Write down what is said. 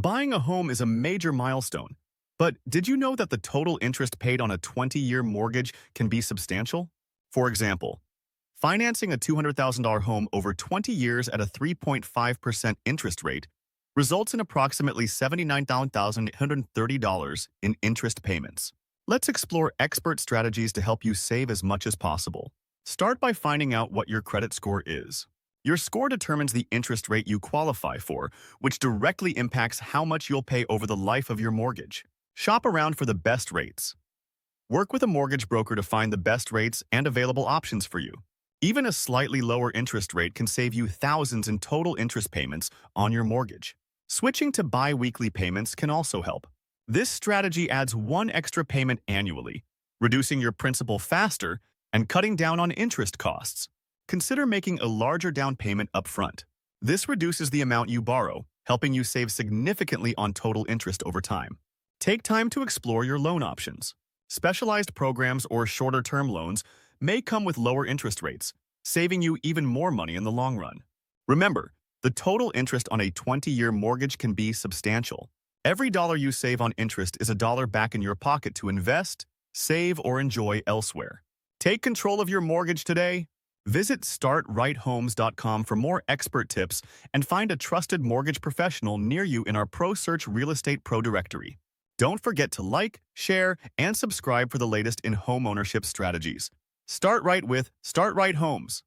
Buying a home is a major milestone, but did you know that the total interest paid on a 20-year mortgage can be substantial? For example, financing a $200,000 home over 20 years at a 3.5% interest rate results in approximately $79,830 in interest payments. Let's explore expert strategies to help you save as much as possible. Start by finding out what your credit score is. Your score determines the interest rate you qualify for, which directly impacts how much you'll pay over the life of your mortgage. Shop around for the best rates. Work with a mortgage broker to find the best rates and available options for you. Even a slightly lower interest rate can save you thousands in total interest payments on your mortgage. Switching to bi-weekly payments can also help. This strategy adds one extra payment annually, reducing your principal faster and cutting down on interest costs. Consider making a larger down payment upfront. This reduces the amount you borrow, helping you save significantly on total interest over time. Take time to explore your loan options. Specialized programs or shorter-term loans may come with lower interest rates, saving you even more money in the long run. Remember, the total interest on a 20-year mortgage can be substantial. Every dollar you save on interest is a dollar back in your pocket to invest, save, or enjoy elsewhere. Take control of your mortgage today. Visit startrighthomes.com for more expert tips and find a trusted mortgage professional near you in our Pro Search Real Estate Pro directory. Don't forget to like, share, and subscribe for the latest in home ownership strategies. Start right with Start Right Homes.